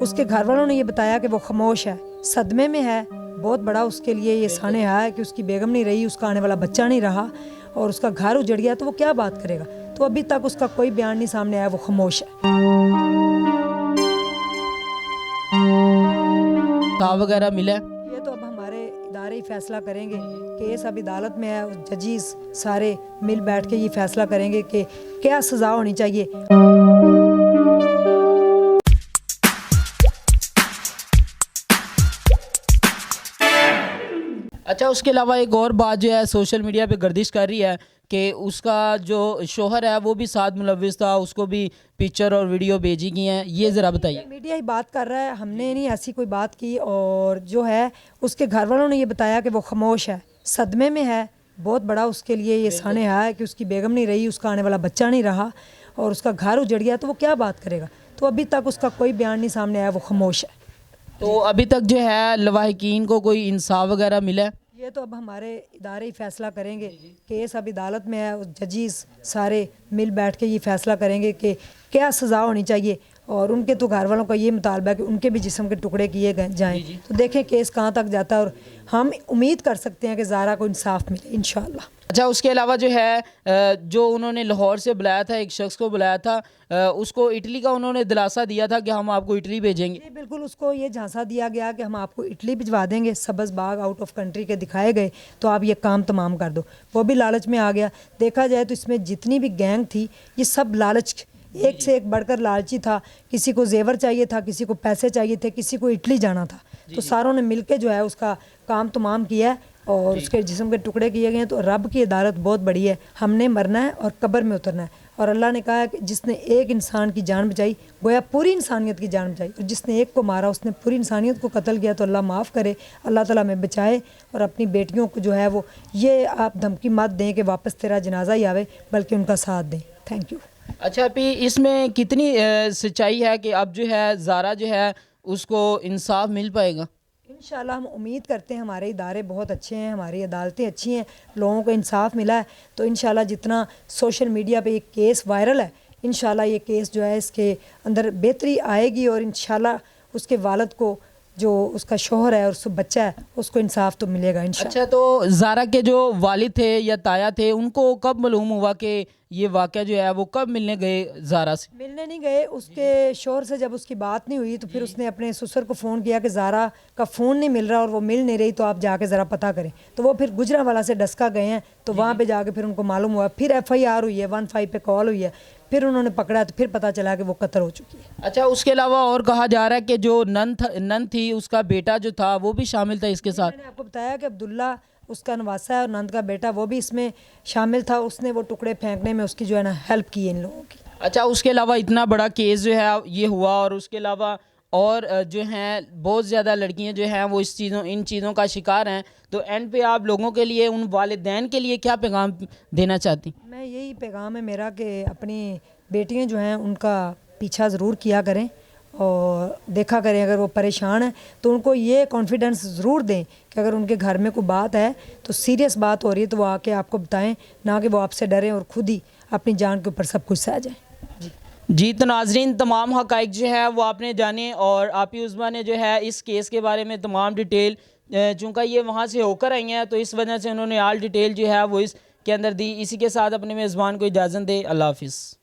اس کے گھر والوں نے یہ بتایا کہ وہ خاموش ہے، صدمے میں ہے، بہت بڑا اس کے لیے یہ سانحہ ہے کہ اس کی بیگم نہیں رہی، اس کا آنے والا بچہ نہیں رہا اور اس کا گھر اجڑ گیا، تو وہ کیا بات کرے گا؟ تو ابھی تک اس کا کوئی بیان نہیں سامنے آیا، وہ خاموش ہے۔ وغیرہ ملا یہ تو اب ہمارے ادارے ہی فیصلہ کریں گے، کیس اب عدالت میں ہے، ججیز سارے مل بیٹھ کے یہ فیصلہ کریں گے کہ کیا سزا ہونی چاہیے۔ اچھا، اس کے علاوہ ایک اور بات جو ہے سوشل میڈیا پہ گردش کر رہی ہے کہ اس کا جو شوہر ہے وہ بھی ساتھ ملوث تھا، اس کو بھی پکچر اور ویڈیو بھیجی گئی ہیں، یہ ذرا بتائیے۔ میڈیا ہی بات کر رہا ہے، ہم نے نہیں ایسی کوئی بات کی، اور جو ہے اس کے گھر والوں نے یہ بتایا کہ وہ خاموش ہے، صدمے میں ہے، بہت بڑا اس کے لیے یہ سانحہ ہے کہ اس کی بیگم نہیں رہی، اس کا آنے والا بچہ نہیں رہا اور اس کا گھر اجڑ گیا، تو وہ کیا بات کرے گا؟ تو ابھی تک اس کا کوئی بیان نہیں سامنے آیا، وہ خاموش ہے۔ تو ابھی تک جو ہے لواحقین کو کوئی انصاف وغیرہ ملا ہے؟ یہ تو اب ہمارے ادارے ہی فیصلہ کریں گے، کیس اب عدالت میں ہے، ججیز سارے مل بیٹھ کے یہ فیصلہ کریں گے کہ کیا سزا ہونی چاہیے، اور ان کے تو گھر والوں کا یہ مطالبہ ہے کہ ان کے بھی جسم کے ٹکڑے کیے جائیں۔ تو دیکھیں کیس کہاں تک جاتا ہے، اور ہم امید کر سکتے ہیں کہ زارا کو انصاف ملے انشاءاللہ۔ اچھا، اس کے علاوہ جو ہے جو انہوں نے لاہور سے بلایا تھا، ایک شخص کو بلایا تھا، اس کو اٹلی کا انہوں نے دلاسا دیا تھا کہ ہم آپ کو اٹلی بھیجیں گے۔ جی بالکل، اس کو یہ جھانسا دیا گیا کہ ہم آپ کو اٹلی بھجوا دیں گے، سبز باغ آؤٹ آف کنٹری کے دکھائے گئے، تو آپ یہ کام تمام کر دو۔ وہ بھی لالچ میں آ گیا۔ دیکھا جائے تو اس میں جتنی بھی گینگ تھی یہ سب لالچ، ایک سے ایک بڑھ کر لالچی تھا، کسی کو زیور چاہیے تھا، کسی کو پیسے چاہیے تھے، کسی کو اٹلی جانا تھا، تو ساروں نے مل کے جو ہے اس کا کام تمام کیا ہے اور اس کے جسم کے ٹکڑے کیے گئے ہیں۔ تو رب کی عدالت بہت بڑی ہے، ہم نے مرنا ہے اور قبر میں اترنا ہے، اور اللہ نے کہا ہے کہ جس نے ایک انسان کی جان بچائی گویا پوری انسانیت کی جان بچائی، اور جس نے ایک کو مارا اس نے پوری انسانیت کو قتل کیا۔ تو اللہ معاف کرے، اللہ تعالیٰ میں بچائے، اور اپنی بیٹیوں کو جو ہے وہ یہ آپ دھمکی مت دیں کہ واپس تیرا جنازہ ہی آوے، بلکہ ان کا ساتھ دیں۔ Thank you. اچھا، پھر اس میں کتنی سچائی ہے کہ اب جو ہے زارا جو ہے اس کو انصاف مل پائے گا؟ انشاءاللہ ہم امید کرتے ہیں، ہمارے ادارے بہت اچھے ہیں، ہماری عدالتیں اچھی ہیں، لوگوں کو انصاف ملا ہے، تو انشاءاللہ جتنا سوشل میڈیا پہ یہ کیس وائرل ہے، انشاءاللہ یہ کیس جو ہے اس کے اندر بہتری آئے گی، اور انشاءاللہ اس کے والد کو، جو اس کا شوہر ہے اور اس کا بچہ ہے، اس کو انصاف تو ملے گا انشاءاللہ۔ اچھا، تو زارا کے جو والد تھے یا تایا تھے، ان کو کب معلوم ہوا کہ یہ واقعہ جو ہے وہ کب ملنے گئے زارا سے؟ ملنے نہیں گئے، اس کے شوہر سے جب اس کی بات نہیں ہوئی تو پھر اس نے اپنے سسر کو فون کیا کہ زارا کا فون نہیں مل رہا اور وہ مل نہیں رہی، تو آپ جا کے ذرا پتہ کریں۔ تو وہ پھر گجرانوالہ سے ڈسکا گئے ہیں، تو وہاں پہ جا کے پھر ان کو معلوم ہوا، پھر ایف آئی آر ہوئی ہے، 15 پہ کال ہوئی ہے، پھر انہوں نے پکڑا تو پھر پتہ چلا کہ وہ قتل ہو چکی ہے۔ اچھا، اس کے علاوہ اور کہا جا رہا ہے کہ جو نند تھی اس کا بیٹا جو تھا وہ بھی شامل تھا اس کے ساتھ۔ میں نے آپ کو بتایا کہ عبداللہ اس کا نواسا ہے، اور نند کا بیٹا وہ بھی اس میں شامل تھا، اس نے وہ ٹکڑے پھینکنے میں اس کی جو ہے نا ہیلپ کی ان لوگوں کی۔ اچھا، اس کے علاوہ اتنا بڑا کیس جو ہے یہ ہوا، اور اس کے علاوہ اور جو ہیں بہت زیادہ لڑکیاں جو ہیں وہ ان چیزوں کا شکار ہیں، تو اینڈ پہ آپ لوگوں کے لیے، ان والدین کے لیے کیا پیغام دینا چاہتی؟ میں یہی پیغام ہے میرا کہ اپنی بیٹیاں جو ہیں ان کا پیچھا ضرور کیا کریں، اور دیکھا کریں، اگر وہ پریشان ہیں تو ان کو یہ کانفیڈنس ضرور دیں کہ اگر ان کے گھر میں کوئی بات ہے تو سیریس بات ہو رہی ہے تو وہ آ کے آپ کو بتائیں، نہ کہ وہ آپ سے ڈریں اور خود ہی اپنی جان کے اوپر سب کچھ سہ جائیں۔ جی، تو ناظرین، تمام حقائق جو ہے وہ آپ نے جانے، اور آپی عظمیٰ نے جو ہے اس کیس کے بارے میں تمام ڈیٹیل، چونکہ یہ وہاں سے ہو کر آئی ہیں تو اس وجہ سے انہوں نے آل ڈیٹیل جو ہے وہ اس کے اندر دی۔ اسی کے ساتھ اپنے میزبان کو اجازت دے، اللہ حافظ۔